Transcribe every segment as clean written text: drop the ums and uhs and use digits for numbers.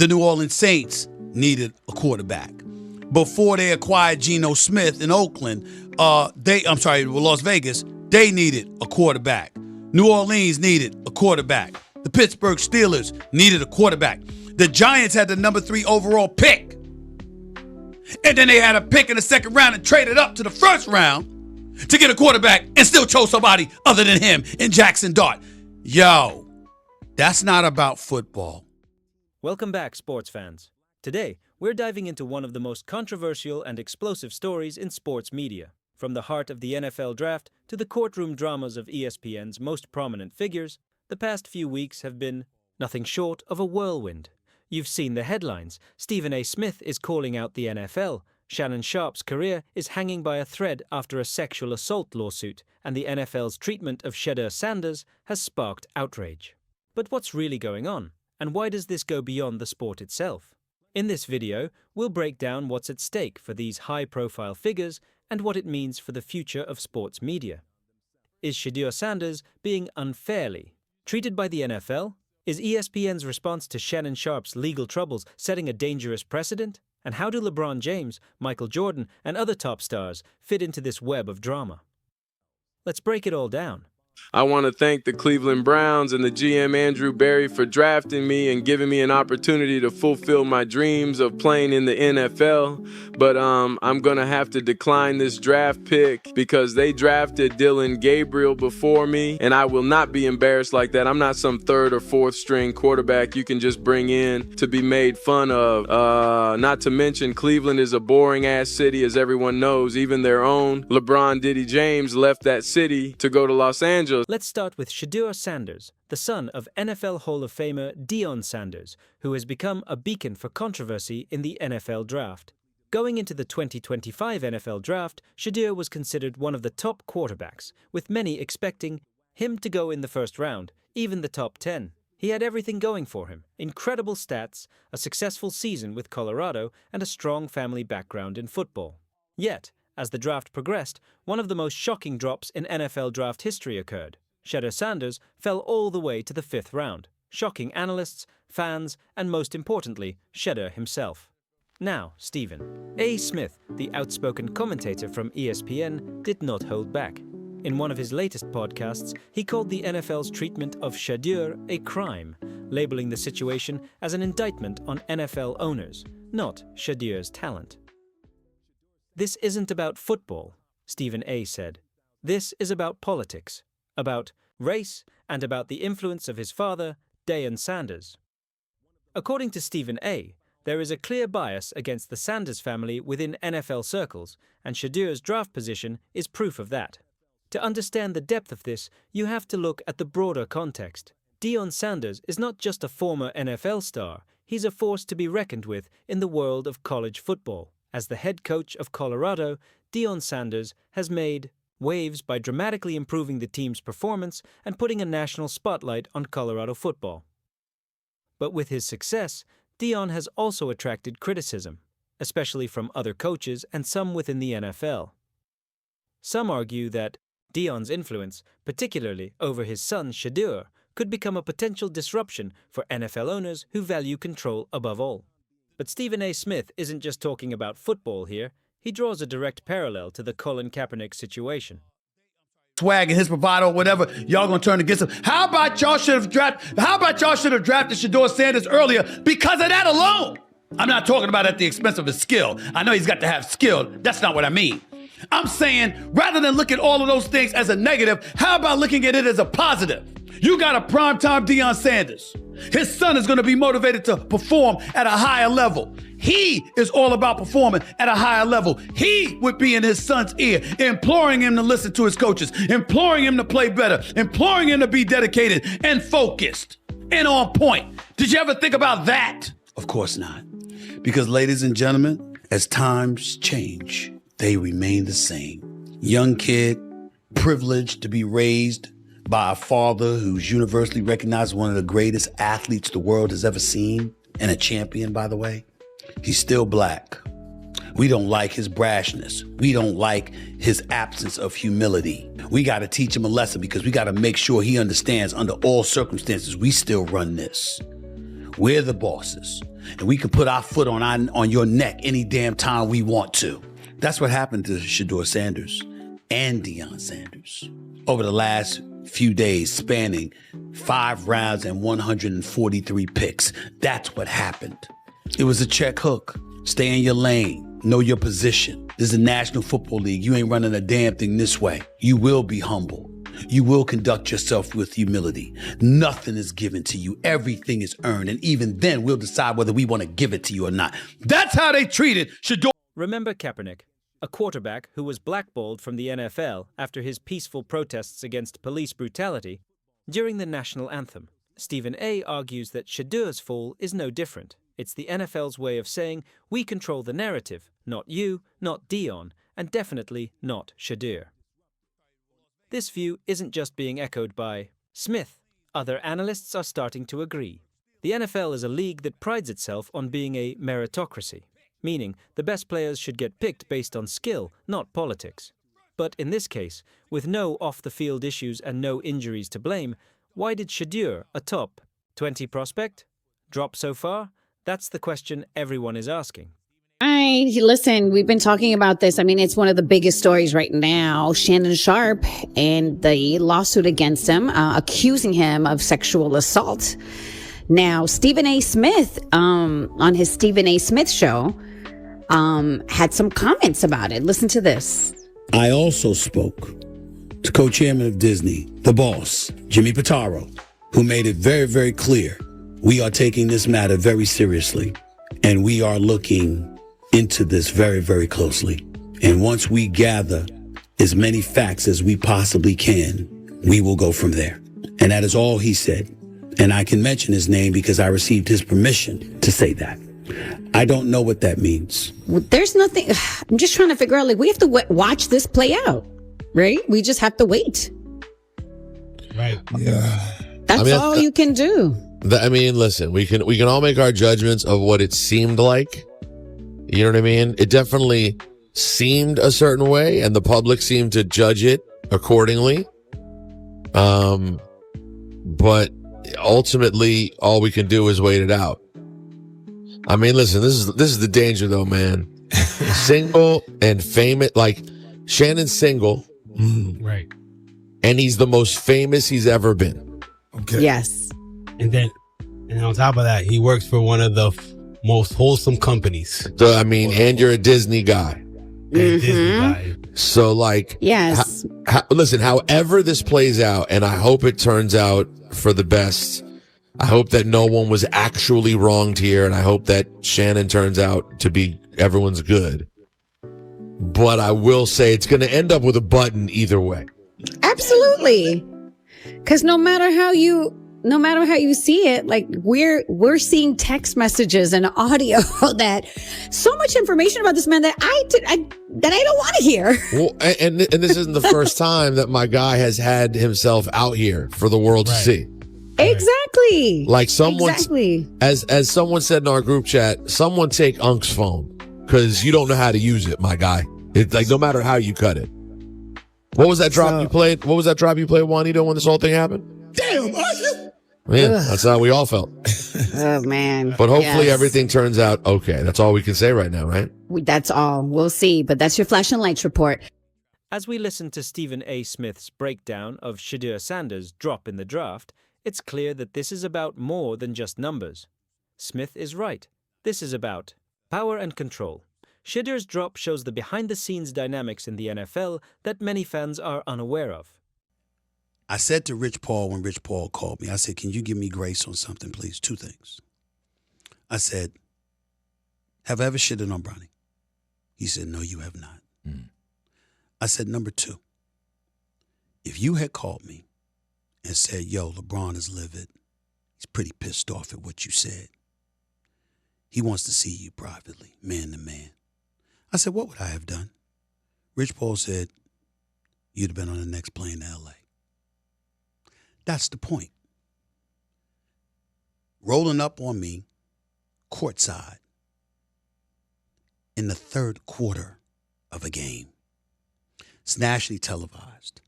The New Orleans Saints needed a quarterback. Before they acquired Geno Smith in Las Vegas, they needed a quarterback. New Orleans needed a quarterback. The Pittsburgh Steelers needed a quarterback. The Giants had the number 3 overall pick. And then they had a pick in the second round and traded up to the first round to get a quarterback and still chose somebody other than him in Jackson Dart. Yo, that's not about football. Welcome back, sports fans. Today, we're diving into one of the most controversial and explosive stories in sports media. From the heart of the NFL draft to the courtroom dramas of ESPN's most prominent figures, the past few weeks have been nothing short of a whirlwind. You've seen the headlines. Stephen A. Smith is calling out the NFL. Shannon Sharpe's career is hanging by a thread after a sexual assault lawsuit, and the NFL's treatment of Shedeur Sanders has sparked outrage. But what's really going on? And why does this go beyond the sport itself? In this video, we'll break down what's at stake for these high-profile figures and what it means for the future of sports media. Is Shedeur Sanders being unfairly treated by the NFL? Is ESPN's response to Shannon Sharpe's legal troubles setting a dangerous precedent? And how do LeBron James, Michael Jordan, and other top stars fit into this web of drama? Let's break it all down. I want to thank the Cleveland Browns and the GM Andrew Berry for drafting me and giving me an opportunity to fulfill my dreams of playing in the NFL. But I'm going to have to decline this draft pick because they drafted Dylan Gabriel before me, and I will not be embarrassed like that. I'm not some third or fourth string quarterback you can just bring in to be made fun of. Not to mention Cleveland is a boring ass city, as everyone knows. Even their own LeBron Diddy James left that city to go to Los Angeles. Let's start with Shedeur Sanders, the son of NFL Hall of Famer Deion Sanders, who has become a beacon for controversy in the NFL draft. Going into the 2025 NFL draft, Shedeur was considered one of the top quarterbacks, with many expecting him to go in the first round, even the top 10. He had everything going for him: incredible stats, a successful season with Colorado, and a strong family background in football. Yet, as the draft progressed, one of the most shocking drops in NFL draft history occurred. Shedeur Sanders fell all the way to the 5th round, shocking analysts, fans, and most importantly, Shedeur himself. Now, Stephen A. Smith, the outspoken commentator from ESPN, did not hold back. In one of his latest podcasts, he called the NFL's treatment of Shedeur a crime, labeling the situation as an indictment on NFL owners, not Shedeur's talent. "This isn't about football," Stephen A. said. "This is about politics, about race, and about the influence of his father, Deion Sanders." According to Stephen A., there is a clear bias against the Sanders family within NFL circles, and Shedeur's draft position is proof of that. To understand the depth of this, you have to look at the broader context. Deion Sanders is not just a former NFL star, he's a force to be reckoned with in the world of college football. As the head coach of Colorado, Deion Sanders has made waves by dramatically improving the team's performance and putting a national spotlight on Colorado football. But with his success, Deion has also attracted criticism, especially from other coaches and some within the NFL. Some argue that Deion's influence, particularly over his son Shedeur, could become a potential disruption for NFL owners who value control above all. But Stephen A. Smith isn't just talking about football here. He draws a direct parallel to the Colin Kaepernick situation. Swag and his bravado, whatever, y'all gonna turn against him. How about y'all should have drafted Shedeur Sanders earlier because of that alone? I'm not talking about at the expense of his skill. I know he's got to have skill. That's not what I mean. I'm saying, rather than look at all of those things as a negative, how about looking at it as a positive? You got a primetime Deion Sanders. His son is going to be motivated to perform at a higher level. He is all about performing at a higher level. He would be in his son's ear, imploring him to listen to his coaches, imploring him to play better, imploring him to be dedicated and focused and on point. Did you ever think about that? Of course not. Because, ladies and gentlemen, as times change, they remain the same. Young kid, privileged to be raised by a father who's universally recognized as one of the greatest athletes the world has ever seen, and a champion, by the way. He's still black. We don't like his brashness. We don't like his absence of humility. We got to teach him a lesson because we got to make sure he understands under all circumstances we still run this. We're the bosses, and we can put our foot on your neck any damn time we want to. That's what happened to Shedeur Sanders and Deion Sanders over the last few days, spanning 5 rounds and 143 picks. That's what happened. It was a check hook. Stay in your lane. Know your position. This is the National Football League. You ain't running a damn thing this way. You will be humble. You will conduct yourself with humility. Nothing is given to you. Everything is earned. And even then, we'll decide whether we want to give it to you or not. That's how they treated Shedeur. Remember Kaepernick, a quarterback who was blackballed from the NFL after his peaceful protests against police brutality during the national anthem. Stephen A. argues that Shedeur's fall is no different. It's the NFL's way of saying, we control the narrative, not you, not Deion, and definitely not Shedeur. This view isn't just being echoed by Smith. Other analysts are starting to agree. The NFL is a league that prides itself on being a meritocracy, meaning the best players should get picked based on skill, not politics. But in this case, with no off-the-field issues and no injuries to blame, why did Shedeur, a top 20 prospect, drop so far? That's the question everyone is asking. Listen, we've been talking about this. I mean, it's one of the biggest stories right now. Shannon Sharpe and the lawsuit against him, accusing him of sexual assault. Now, Stephen A. Smith, on his Stephen A. Smith show, had some comments about it. Listen to this. I also spoke to co-chairman of Disney, the boss, Jimmy Pitaro, who made it very, very clear. We are taking this matter very seriously, and we are looking into this very, very closely. And once we gather as many facts as we possibly can, we will go from there. And that is all he said. And I can mention his name because I received his permission to say that. I don't know what that means. Well, there's nothing. I'm just trying to figure out, like, we have to watch this play out, right? We just have to wait. Right. Yeah. That's all you can do. I mean, listen, we can all make our judgments of what it seemed like. You know what I mean? It definitely seemed a certain way, and the public seemed to judge it accordingly. But ultimately, all we can do is wait it out. I mean, listen, this is the danger, though, man. Single and famous, like Shannon's single, Right. and he's the most famous he's ever been. Okay. Yes. And on top of that, he works for one of the most wholesome companies. So, I mean, and you're a Disney guy. Disney guy. So, like, Yes. listen, however this plays out, and I hope it turns out for the best. I hope that no one was actually wronged here, and I hope that Shannon turns out to be everyone's good. But I will say it's going to end up with a button either way. Absolutely. Because no matter how you see it, like we're seeing text messages and audio that so much information about this man that I don't want to hear. Well, and this isn't the first time that my guy has had himself out here for the world to see. Exactly. Like someone, exactly. as someone said in our group chat, someone take Unk's phone because you don't know how to use it, my guy. It's like no matter how you cut it. What was that drop you played? What was that drop you played, Juanito, when this whole thing happened? Damn, Yeah, that's how we all felt. Oh man. But hopefully everything turns out okay. That's all we can say right now, right? That's all. We'll see. But that's your Flash and Lights report. As we listen to Stephen A. Smith's breakdown of Shedeur Sanders' drop in the draft, it's clear that this is about more than just numbers. Smith is right. This is about power and control. Shedeur's drop shows the behind-the-scenes dynamics in the NFL that many fans are unaware of. I said to Rich Paul when Rich Paul called me, I said, can you give me grace on something, please? 2 things. I said, have I ever shitted on Bronny? He said, no, you have not. I said, number 2, if you had called me and said, yo, LeBron is livid, he's pretty pissed off at what you said. He wants to see you privately, man to man. I said, what would I have done? Rich Paul said, you'd have been on the next plane to L.A. That's the point. Rolling up on me, courtside, in the 3rd quarter of a game. It's nationally televised.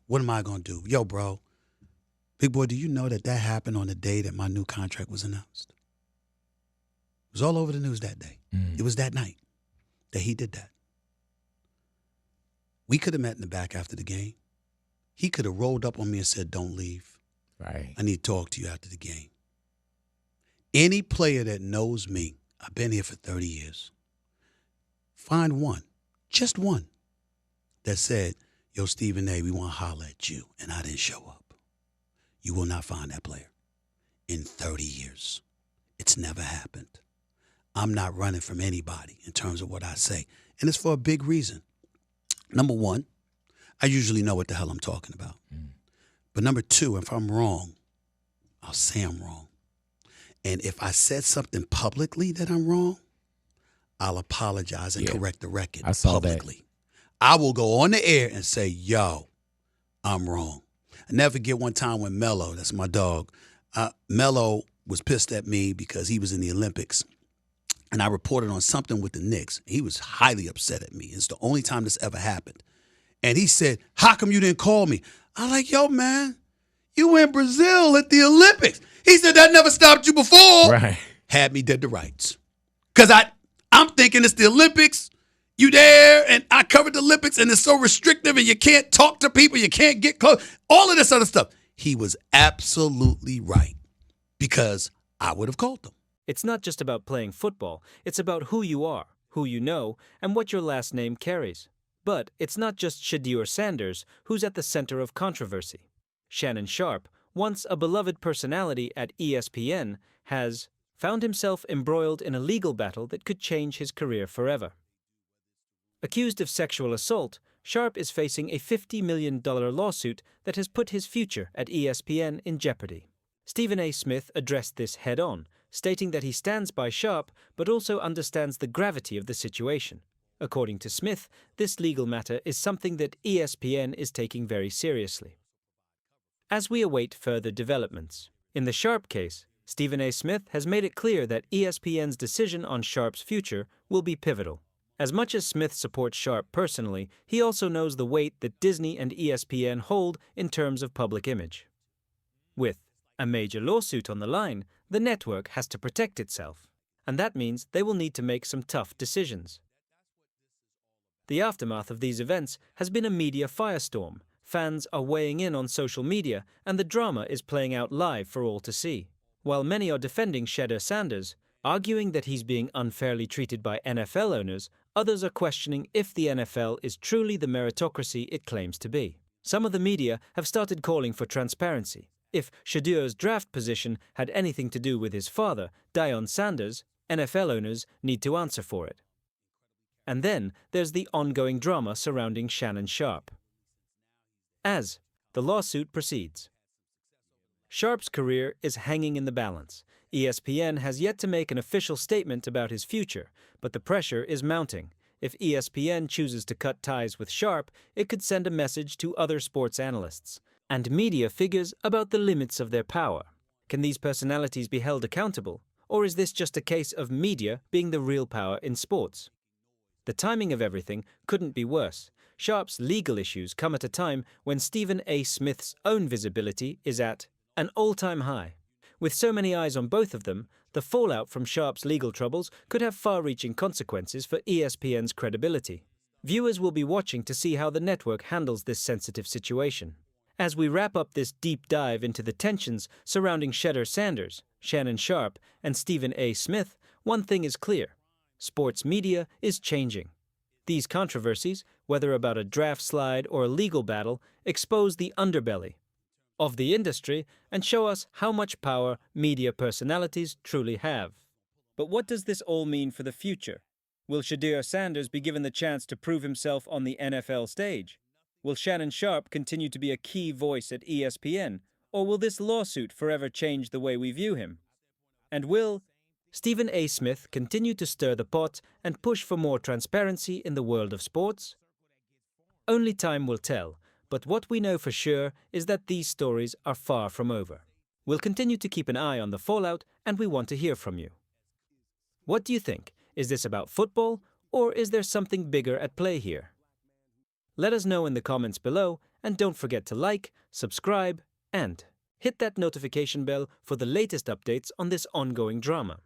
What am I going to do? Yo, bro, Big boy, do you know that happened on the day that my new contract was announced? It was all over the news that day. It was that night that he did that. We could have met in the back after the game. He could have rolled up on me and said, don't leave. Right. I need to talk to you after the game. Any player that knows me, I've been here for 30 years. Find one, just one, that said, yo, Stephen A., we want to holler at you, and I didn't show up. You will not find that player in 30 years. It's never happened. I'm not running from anybody in terms of what I say. And it's for a big reason. Number one, I usually know what the hell I'm talking about. But number two, if I'm wrong, I'll say I'm wrong. And if I said something publicly that I'm wrong, I'll apologize and correct the record I saw publicly. I will go on the air and say, yo, I'm wrong. I never forget one time when Mello, that's my dog, Mello was pissed at me because he was in the Olympics. And I reported on something with the Knicks. He was highly upset at me. It's the only time this ever happened. And he said, how come you didn't call me? I'm like, yo, man, you in Brazil at the Olympics. He said, that never stopped you before. Right. Had me dead to rights. Because I'm thinking it's the Olympics. You there, and I covered the Olympics, and it's so restrictive, and you can't talk to people, you can't get close, all of this other stuff. He was absolutely right because I would have called them. It's not just about playing football, it's about who you are, who you know, and what your last name carries. But it's not just Shedeur Sanders who's at the center of controversy. Shannon Sharpe, once a beloved personality at ESPN, has found himself embroiled in a legal battle that could change his career forever. Accused of sexual assault, Sharpe is facing a $50 million lawsuit that has put his future at ESPN in jeopardy. Stephen A. Smith addressed this head-on, stating that he stands by Sharpe but also understands the gravity of the situation. According to Smith, this legal matter is something that ESPN is taking very seriously. As we await further developments, in the Sharpe case, Stephen A. Smith has made it clear that ESPN's decision on Sharpe's future will be pivotal. As much as Smith supports Sharpe personally, he also knows the weight that Disney and ESPN hold in terms of public image. With a major lawsuit on the line, the network has to protect itself, and that means they will need to make some tough decisions. The aftermath of these events has been a media firestorm. Fans are weighing in on social media, and the drama is playing out live for all to see. While many are defending Shedeur Sanders, arguing that he's being unfairly treated by NFL owners, others are questioning if the NFL is truly the meritocracy it claims to be. Some of the media have started calling for transparency. If Shedeur's draft position had anything to do with his father, Deion Sanders, NFL owners need to answer for it. And then there's the ongoing drama surrounding Shannon Sharpe. As the lawsuit proceeds, Sharpe's career is hanging in the balance. ESPN has yet to make an official statement about his future, but the pressure is mounting. If ESPN chooses to cut ties with Sharpe, it could send a message to other sports analysts and media figures about the limits of their power. Can these personalities be held accountable, or is this just a case of media being the real power in sports? The timing of everything couldn't be worse. Sharpe's legal issues come at a time when Stephen A. Smith's own visibility is at an all-time high. With so many eyes on both of them, the fallout from Sharpe's legal troubles could have far-reaching consequences for ESPN's credibility. Viewers will be watching to see how the network handles this sensitive situation. As we wrap up this deep dive into the tensions surrounding Shedeur Sanders, Shannon Sharpe, and Stephen A. Smith, one thing is clear. Sports media is changing. These controversies, whether about a draft slide or a legal battle, expose the underbelly of the industry and show us how much power media personalities truly have. But what does this all mean for the future? Will Shedeur Sanders be given the chance to prove himself on the NFL stage? Will Shannon Sharpe continue to be a key voice at ESPN, or will this lawsuit forever change the way we view him? And will Stephen A. Smith continue to stir the pot and push for more transparency in the world of sports? Only time will tell, but what we know for sure is that these stories are far from over. We'll continue to keep an eye on the fallout, and we want to hear from you. What do you think? Is this about football, or is there something bigger at play here? Let us know in the comments below, and don't forget to like, subscribe, and Hit that notification bell for the latest updates on this ongoing drama.